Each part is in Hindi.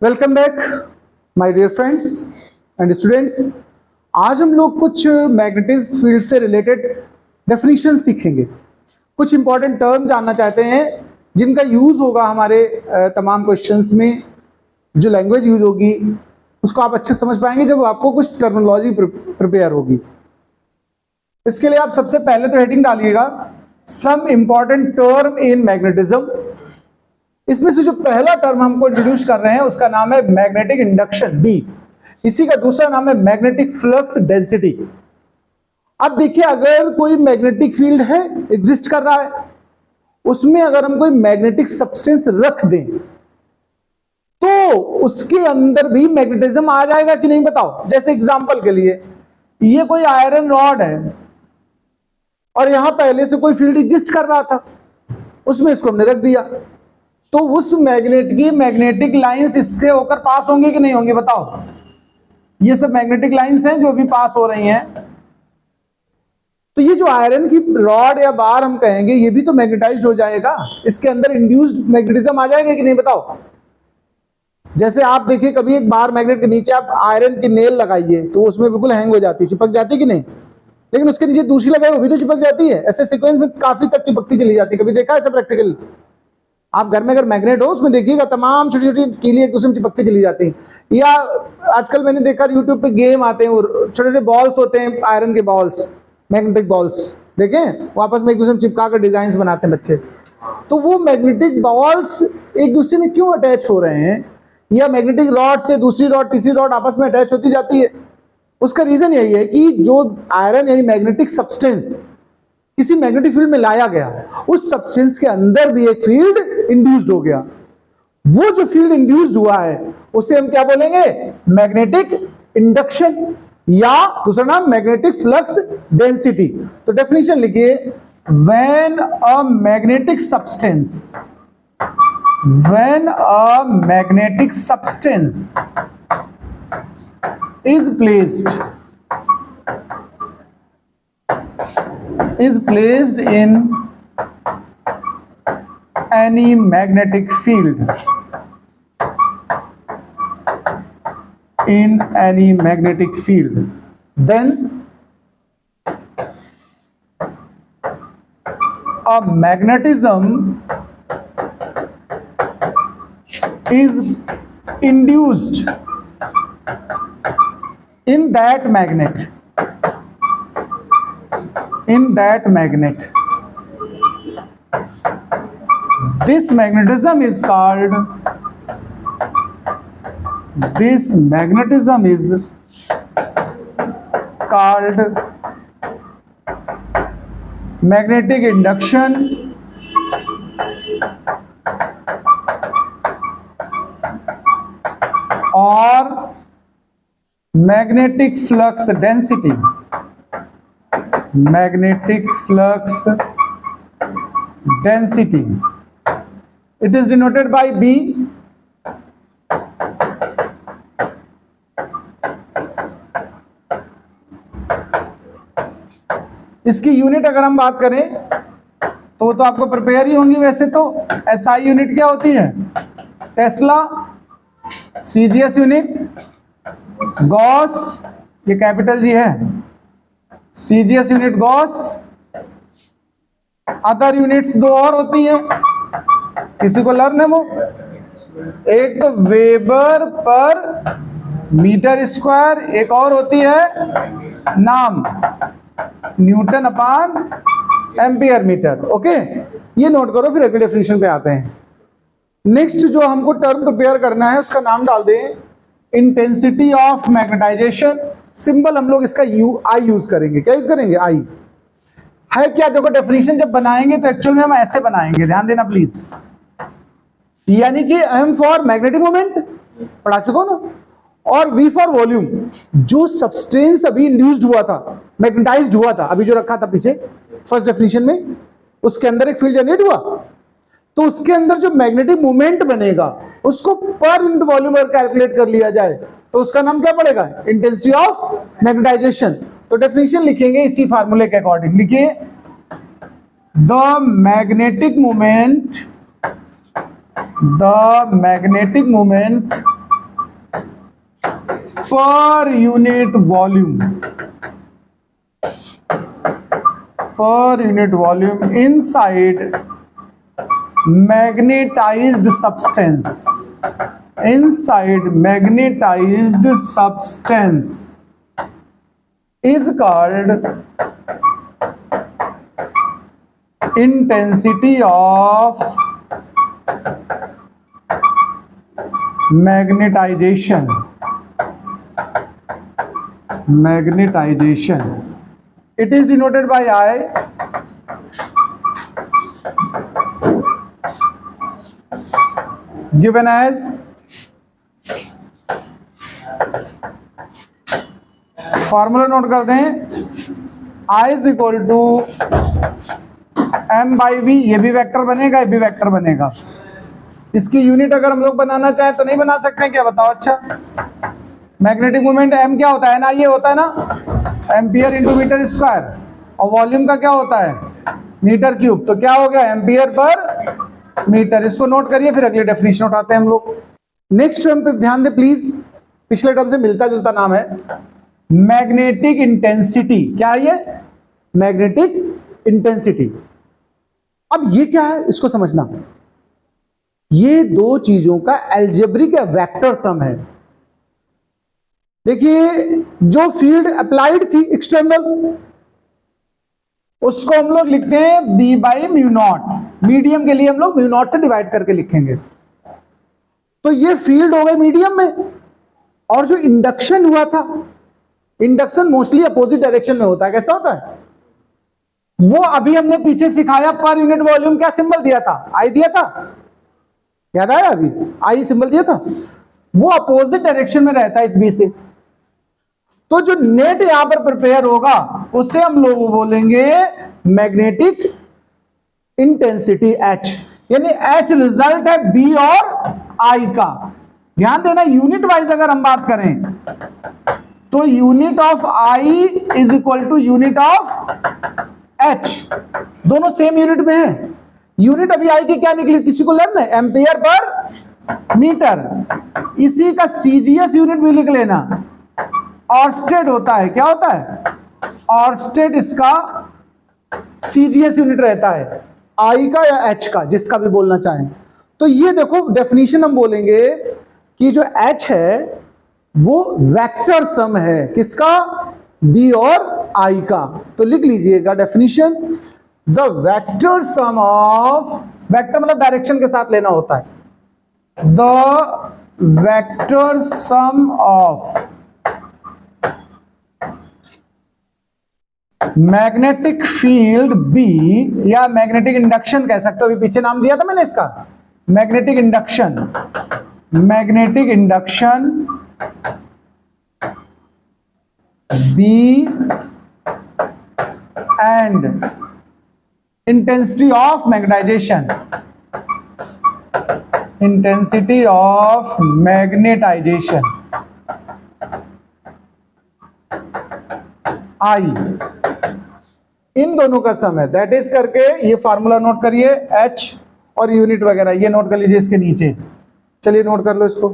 Welcome back my dear friends and students. आज हम लोग कुछ मैग्नेटिक फील्ड से रिलेटेड डेफिनेशन सीखेंगे। कुछ इंपॉर्टेंट टर्म जानना चाहते हैं जिनका यूज होगा हमारे तमाम क्वेश्चंस में। जो लैंग्वेज यूज होगी उसको आप अच्छे समझ पाएंगे जब आपको कुछ टर्मिनोलॉजी प्रिपेयर होगी। इसके लिए आप सबसे पहले तो हेडिंग डालिएगा some important term in magnetism. इसमें से जो पहला टर्म हमको इंट्रोड्यूस कर रहे हैं उसका नाम है मैग्नेटिक इंडक्शन बी। इसी का दूसरा नाम है मैग्नेटिक फ्लक्स डेंसिटी। अब देखिए, अगर कोई मैग्नेटिक फील्ड है, एग्जिस्ट कर रहा है, उसमें अगर हम कोई मैग्नेटिक सब्सटेंस रख दें तो उसके अंदर भी मैग्नेटिज्म आ जाएगा कि नहीं बताओ। जैसे एग्जांपल के लिए ये कोई आयरन रॉड है और यहां पहले से कोई फील्ड एग्जिस्ट कर रहा था, उसमें इसको हमने रख दिया, तो उस मैग्नेट की मैग्नेटिक लाइंस इससे होकर पास होंगी कि नहीं होंगी बताओ। ये सब मैग्नेटिक लाइंस हैं जो भी पास हो रही हैं। तो ये जो आयरन की रॉड या बार हम कहेंगे ये भी तो मैग्नेटाइज्ड हो जाएगा, इसके अंदर इंड्यूस्ड मैग्नेटिज्म आ जाएगा कि नहीं बताओ। जैसे आप देखिए, कभी एक बार मैग्नेट के नीचे आप आयरन की नेल लगाइए तो उसमें बिल्कुल हैंग हो जाती है, चिपक जाती कि नहीं, लेकिन उसके नीचे दूसरी लगाए वो भी तो चिपक जाती है। ऐसे सीक्वेंस में काफी तक चिपकती चली जाती है। कभी देखा है ऐसा प्रैक्टिकल? आप घर में अगर मैग्नेट हो उसमें देखिएगा तमाम छोटी छोटी कीली एक दूसरे में चिपकती चली जाती हैं। या आजकल मैंने देखा यूट्यूब पे गेम आते हैं, छोटे छोटे बॉल्स होते हैं, आयरन के बॉल्स, मैग्नेटिक बॉल्स, देखें वापस में एक दूसरे में चिपका कर डिजाइन बनाते हैं बच्चे। तो वो मैग्नेटिक बॉल्स एक दूसरे में क्यों अटैच हो रहे हैं, या मैग्नेटिक रॉड से दूसरी रॉड तीसरी रॉड आपस में अटैच होती जाती है, उसका रीजन यही है कि जो आयरन यानी मैग्नेटिक सब्सटेंस किसी मैग्नेटिक फील्ड में लाया गया, उस सब्सटेंस के अंदर भी एक फील्ड इंड्यूस्ड हो गया। वो जो फील्ड इंड्यूस्ड हुआ है उसे हम क्या बोलेंगे? मैग्नेटिक इंडक्शन, या दूसरा नाम मैग्नेटिक फ्लक्स डेंसिटी। तो डेफिनेशन लिखिए, when a magnetic substance is placed in any magnetic field, then a magnetism is induced in that magnet. This magnetism is called magnetic induction or magnetic flux density. It is denoted by B. इसकी यूनिट अगर हम बात करें तो आपको प्रिपेयर ही होंगी। वैसे तो SI यूनिट क्या होती है? टेस्ला। CGS यूनिट गॉस, ये कैपिटल G है, CGS unit Gauss. Other units दो और होती हैं, किसी को लर्न है वो। एक तो वेबर पर मीटर स्क्वायर, एक और होती है नाम newton upon ampere metre. Okay, ये नोट करो, फिर अगले डेफिनेशन पे आते हैं। नेक्स्ट जो हमको टर्म प्रिपेयर करना है उसका नाम डाल दें इंटेंसिटी ऑफ मैग्नेटाइजेशन। सिंबल हम लोग इसका आई यूज करेंगे। क्या यूज करेंगे? आई है क्या? देखो, डेफिनेशन जब बनाएंगे तो एक्चुअल में हम ऐसे बनाएंगे, ध्यान देना प्लीज। यानी कि एम फॉर मैग्नेटिक मोमेंट पढ़ा चुका ना, और वी फॉर वॉल्यूम। जो सब्सटेंस अभी इंड्यूस्ड हुआ था, मैग्नेटाइज्ड हुआ था, अभी जो रखा था पीछे फर्स्ट डेफिनेशन में, उसके अंदर एक फील्ड जनरेट हुआ, तो उसके अंदर जो मैग्नेटिक मोमेंट बनेगा उसको पर यूनिट वॉल्यूम अगर कैलकुलेट कर लिया जाए तो उसका नाम क्या पड़ेगा? Intensity of magnetization. तो डेफिनेशन लिखेंगे इसी फार्मूले के अकॉर्डिंग। लिखिए, the magnetic moment per unit volume inside magnetized substance is called intensity of magnetization. It is denoted by I. Given as formula note कर दें, I is equal to m by v. ये भी वेक्टर बनेगा, ये भी वेक्टर बनेगा. इसकी यूनिट अगर हम लोग बनाना चाहें तो नहीं बना सकते हैं क्या, बताओ. अच्छा, मैग्नेटिक मोमेंट m क्या होता है ना, ये होता है ना एम्पियर इंटू मीटर स्क्वायर, और वॉल्यूम का क्या होता है मीटर क्यूब. तो क्या हो गया एम्पियर पर मीटर. इसको नोट करिए, फिर अगले डेफिनेशन उठाते हैं हम लोग. नेक्स्ट टर्म पे ध्यान दे प्लीज, पिछले टर्म से मिलता जुलता नाम है, मैग्नेटिक इंटेंसिटी. क्या है ये, मैग्नेटिक इंटेंसिटी. अब ये क्या है इसको समझना. ये दो चीजों का एल्जेब्रिक या वेक्टर सम है. देखिए, जो फील्ड अप्लाइड थी एक्सटर्नल, उसको हम लोग लिखते हैं B by mu naught. Medium के लिए हम लोग म्यू नॉट से डिवाइड करके लिखेंगे. तो ये फील्ड हो गई मीडियम में, और जो इंडक्शन हुआ था, इंडक्शन मोस्टली अपोजिट डायरेक्शन में होता है. कैसा होता है वो अभी हमने पीछे सिखाया. पर यूनिट वॉल्यूम क्या सिंबल दिया था, आई दिया था, याद आया, अभी आई सिंबल दिया था. वो अपोजिट डायरेक्शन में रहता है इस बी से. तो जो नेट यहां पर प्रिपेयर होगा उसे हम लोग बोलेंगे मैग्नेटिक इंटेंसिटी H. यानी H रिजल्ट है बी और आई का. ध्यान देना, यूनिट वाइज अगर हम बात करें तो unit of I is equal to unit of H. दोनों सेम यूनिट में है. यूनिट अभी आई की क्या निकली, किसी को लेना है, एम्पियर पर मीटर. इसी का सीजीएस यूनिट भी लिख लेना. ऑर्स्टेड होता है, क्या होता है ऑर्स्टेड, इसका सीजीएस यूनिट रहता है, आई का या एच का, जिसका भी बोलना चाहें. तो ये देखो डेफिनेशन हम बोलेंगे कि जो एच है वो वेक्टर सम है, किसका, बी और आई का. तो लिख लीजिएगा definition, the vector sum of, vector मतलब डायरेक्शन के साथ लेना होता है, the vector sum of magnetic field B, या मैग्नेटिक इंडक्शन कह सकते हो, अभी पीछे नाम दिया था मैंने इसका, magnetic induction. Magnetic induction B and intensity of magnetization, intensity of magnetization I, इन दोनों का सम है. दैट इज करके ये फार्मूला नोट करिए, H और यूनिट वगैरह ये नोट कर लीजिए इसके नीचे. चलिए नोट कर लो इसको.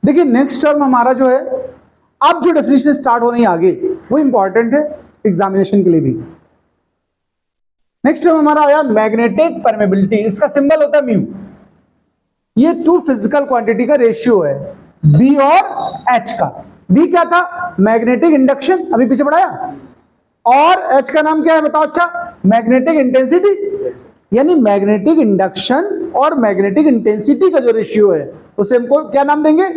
देखिए नेक्स्ट टर्म हमारा जो है, अब जो डेफिनेशन स्टार्ट हो रही है आगे, वो इंपॉर्टेंट है एग्जामिनेशन के लिए भी. नेक्स्ट टर्म हमारा आया मैग्नेटिक परमेबिलिटी. इसका सिंबल होता है म्यू. ये टू फिजिकल क्वांटिटी का रेशियो है, बी और एच का. बी क्या था, मैग्नेटिक इंडक्शन, अभी पीछे बढ़ाया, और एच का नाम क्या है बताओ. अच्छा, मैग्नेटिक इंटेंसिटी. यानी मैग्नेटिक इंडक्शन और मैग्नेटिक इंटेंसिटी का जो रेशियो है उसे हमको क्या नाम देंगे,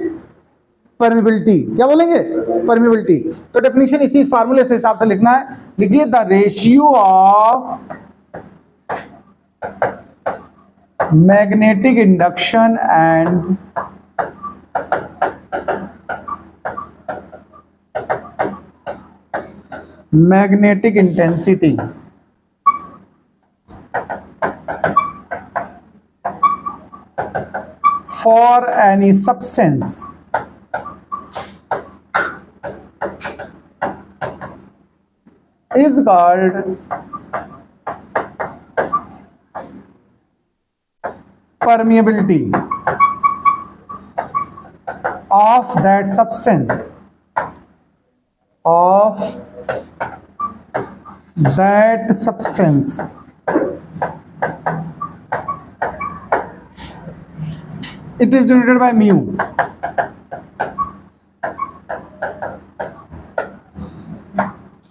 परमिबिलिटी. क्या बोलेंगे, परमिबिलिटी. तो डेफिनेशन इसी फार्मूले से हिसाब से लिखना है. लिखिए the ratio of magnetic induction and magnetic intensity for any substance is called permeability of that substance. of that substance it is denoted by mu.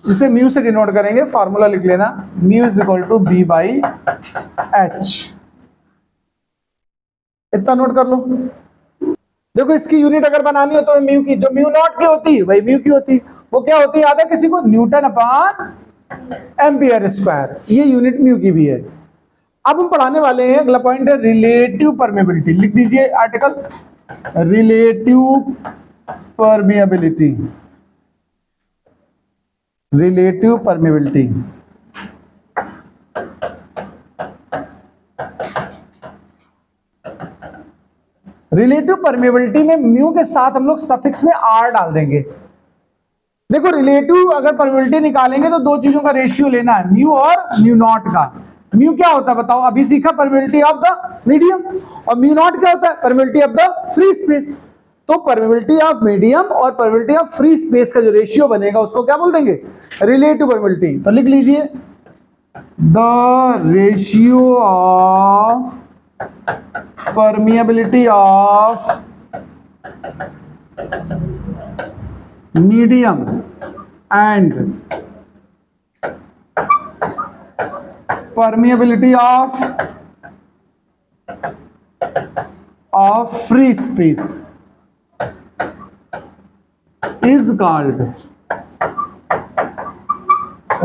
इसे म्यू से डिनोट करेंगे, फॉर्मूला लिख लेना, mu is equal to B by H. इतना नोट कर लो। देखो इसकी यूनिट अगर बनानी हो तो म्यू की, जो म्यू नॉट की होती वही म्यू की होती, वो क्या होती है याद है किसी को? Newton upon ampere square. ये यूनिट म्यू की भी है। अब हम पढ़ाने वाले हैं, अगला पॉइंट है रिलेटिव परमेबिलिटी। लिख दीजिए article, relative permeability. Relative permeability relative permeability में म्यू के साथ हम लोग सफिक्स में आर डाल देंगे। देखो रिलेटिव अगर परमेबिलिटी निकालेंगे तो दो चीजों का रेशियो लेना है, म्यू और म्यू नॉट का। म्यू क्या होता है बताओ? अभी सीखा, परमेबिलिटी ऑफ द मीडियम। और म्यू नॉट क्या होता है? Permeability of the free space. तो परमेबिलिटी ऑफ मीडियम और परमेबिलिटी ऑफ फ्री स्पेस का जो रेशियो बनेगा उसको क्या बोल देंगे? Relative permeability. तो लिख लीजिए, the ratio of permeability of medium and permeability of free space is called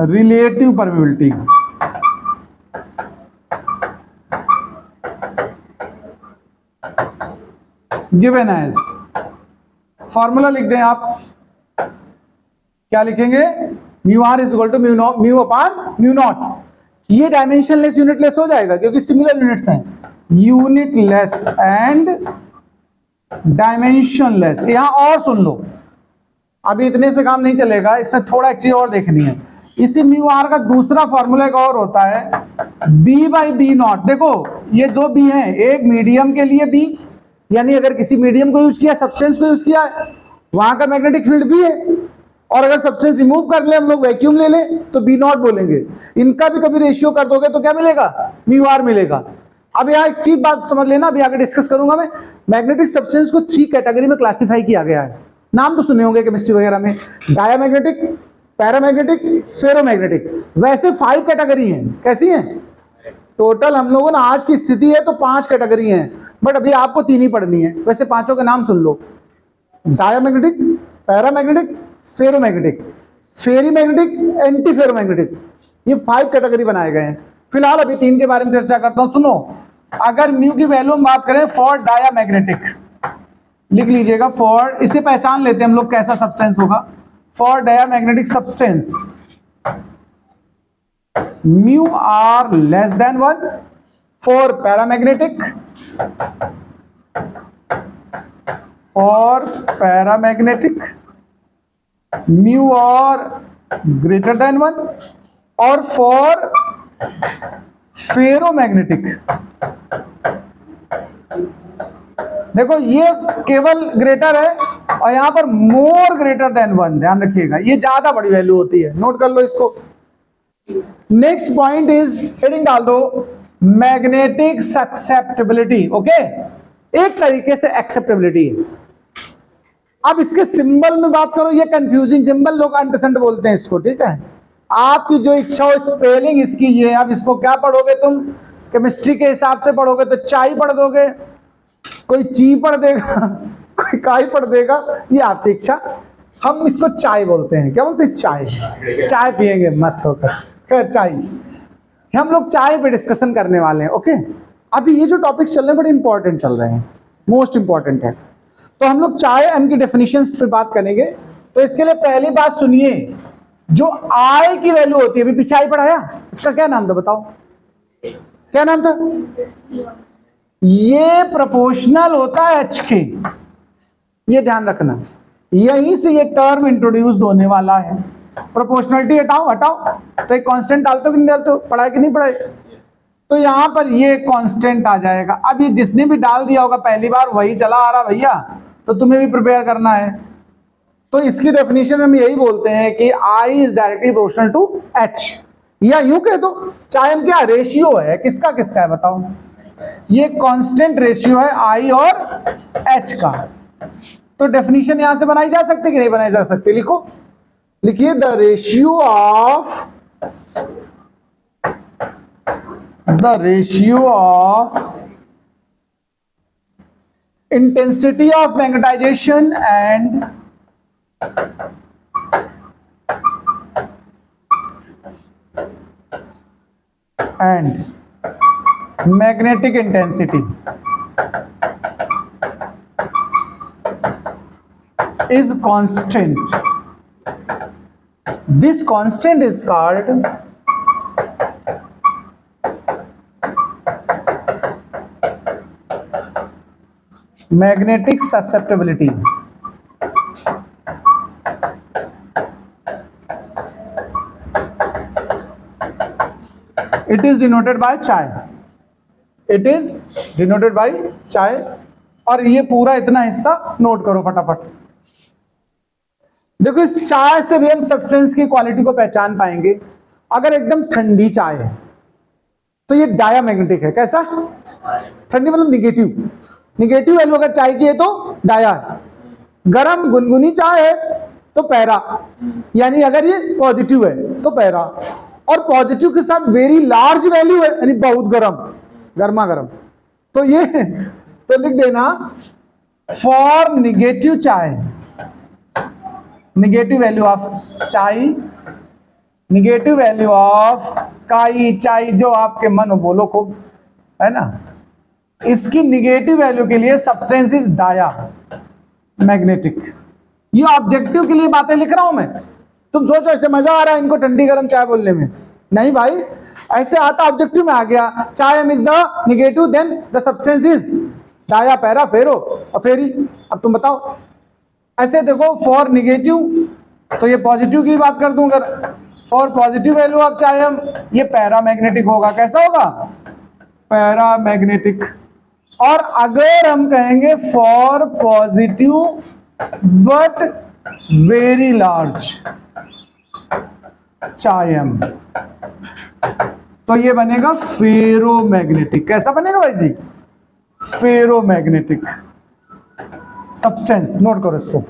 relative permeability। given as, formula लिख दें आप, क्या लिखेंगे? Mu r is equal to mu upon mu naught. ये डायमेंशनलेस यूनिटलेस हो जाएगा क्योंकि सिमिलर यूनिट्स हैं, यूनिटलेस एंड डायमेंशनलेस। यहां और सुन लो, अभी इतने से काम नहीं चलेगा, इसमें थोड़ा एक चीज और देखनी है। इसी म्यू आर का दूसरा फॉर्मूला एक और होता है, बी बाई बी नॉट। देखो ये दो बी हैं, एक मीडियम के लिए बी, यानी अगर किसी मीडियम को यूज किया, सब्सटेंस को यूज किया है, वहां का मैग्नेटिक फील्ड भी है। और अगर सब्सटेंस रिमूव कर ले, हम लोग वैक्यूम ले ले, तो बी नॉट बोलेंगे। इनका भी कभी रेशियो कर दोगे तो क्या मिलेगा? म्यू आर मिलेगा। अब यहाँ एक चीज बात समझ लेना, अभी आगे डिस्कस करूंगा मैं। मैग्नेटिक सब्सटेंस को 3 कैटेगरी में क्लासिफाई किया गया है। नाम तो सुने होंगे केमिस्ट्री वगैरह में, डायामैग्नेटिक, पैरामैग्नेटिक, फेरोमैग्नेटिक। वैसे 5 कैटेगरी हैं। कैसी हैं? टोटल हम लोगों ने आज की स्थिति है तो 5 कैटेगरी हैं, बट अभी आपको 3 ही पढ़नी है। वैसे पांचों के नाम सुन लो, diamagnetic, paramagnetic, ferromagnetic, ferrimagnetic, anti ferromagnetic. ये 5 कैटेगरी बनाए गए हैं। फिलहाल अभी 3 के बारे में चर्चा करता हूं। सुनो, अगर म्यू की वैल्यू हम बात करें फॉर डायामैग्नेटिक, लिख लीजिएगा फॉर, इसे पहचान लेते हैं हम लोग कैसा सब्सटेंस होगा। For diamagnetic substance mu r less than 1। For paramagnetic, mu r greater than 1। और फॉर फेरोमैग्नेटिक, देखो ये केवल ग्रेटर है और यहां पर मोर ग्रेटर देन 1, ध्यान रखिएगा, ये ज्यादा बड़ी वैल्यू होती है, नोट कर लो इसको। नेक्स्ट पॉइंट इज, हेडिंग डाल दो, मैग्नेटिक सक्सेप्टेबिलिटी। ओके, एक तरीके से एक्सेप्टेबिलिटी है। अब इसके सिंबल में बात करो, ये कंफ्यूजिंग सिंबल, लोग अंडरस्टैंड बोलते हैं इसको, ठीक है। आपकी जो इच्छा हो स्पेलिंग इसकी ये। अब इसको क्या पढ़ोगे तुम? केमिस्ट्री के हिसाब से पढ़ोगे तो चाय पढ़ दोगे, कोई ची पढ़ देगा, कोई काई पढ़ देगा, ये आपकी इच्छा। हम इसको चाय बोलते हैं। क्या बोलते हैं? चाय। चाय पियेंगे मस्त होकर। खैर चाय, हम लोग चाय पे डिस्कशन करने वाले हैं। ओके, अभी ये जो टॉपिक चल रहे हैं बड़े इंपॉर्टेंट चल रहे हैं, मोस्ट इंपॉर्टेंट है। तो हम लोग चाय एम की डेफिनेशंस पे बात करेंगे। तो इसके लिए पहली बात सुनिए, जो आई की वैल्यू होती है, अभी पीछे आई पढ़ाया, इसका क्या नाम था बताओ? क्या नाम था? ये प्रोपोर्शनल होता है एच के, ये ध्यान रखना। यहीं से ये टर्म इंट्रोड्यूस होने वाला है। प्रोपोर्शनलिटी हटाओ हटाओ, तो एक कांस्टेंट डालते हो कि नहीं डालते हो? पढ़ाए कि नहीं पढ़ाए? तो यहां पर ये कांस्टेंट आ जाएगा। अब ये जिसने भी डाल दिया होगा पहली बार वही चला आ रहा भैया, तो तुम्हें भी प्रिपेयर करना है। तो इसकी डेफिनेशन हम यही बोलते हैं कि I is directly proportional to H, या यूं कह दो चाहे क्या रेशियो है, किसका किसका है बताओ, ये कांस्टेंट रेशियो है I और H का। तो डेफिनेशन यहां से बनाई जा सकती है कि नहीं बनाई जा सकती, लिखो, लिखिए the ratio of intensity of magnetization and magnetic intensity is constant. This constant is called magnetic susceptibility. It is denoted by chi. It is denoted by chi. और ये पूरा इतना हिस्सा नोट करो फटाफट। देखो इस चाय से भी हम सब्सटेंस की क्वालिटी को पहचान पाएंगे। अगर एकदम ठंडी चाय है तो ये डायामैग्नेटिक है। कैसा? ठंडी मतलब निगेटिव, निगेटिव वैल्यू अगर चाय की है तो डाया है। गरम गुनगुनी चाय है तो पैरा, यानी अगर ये पॉजिटिव है तो पैरा, और पॉजिटिव के साथ वेरी लार्ज वैल्यू है यानी बहुत गरम, गर्मा गर्म, तो ये तो लिख देना फॉर निगेटिव चाय, निगेटिव वैल्यू ऑफ चाय, निगेटिव वैल्यू ऑफ काई चाय, जो आपके मन हो बोलो खूब, है ना। इसकी निगेटिव वैल्यू के लिए सब्सटेंस इज डाया मैग्नेटिक। ये ऑब्जेक्टिव के लिए बातें लिख रहा हूं मैं। तुम सोचो ऐसे मजा आ रहा है इनको ठंडी गर्म चाय बोलने में, नहीं भाई, ऐसे आता ऑब्जेक्टिव में आ गया, chi is the negative then the substance is dia, para, ferro और फेरी। अब तुम बताओ, ऐसे देखो फॉर निगेटिव तो ये पॉजिटिव की बात कर दूं, अगर फॉर पॉजिटिव वैल्यू ऑफ चाहे हम, ये पैरामैग्नेटिक होगा। कैसा होगा? पैरामैग्नेटिक। और अगर हम कहेंगे for positive but very large chime, तो ये बनेगा फेरोमैग्नेटिक। कैसा बनेगा भाई जी? Ferromagnetic substance. नोट करो इसको।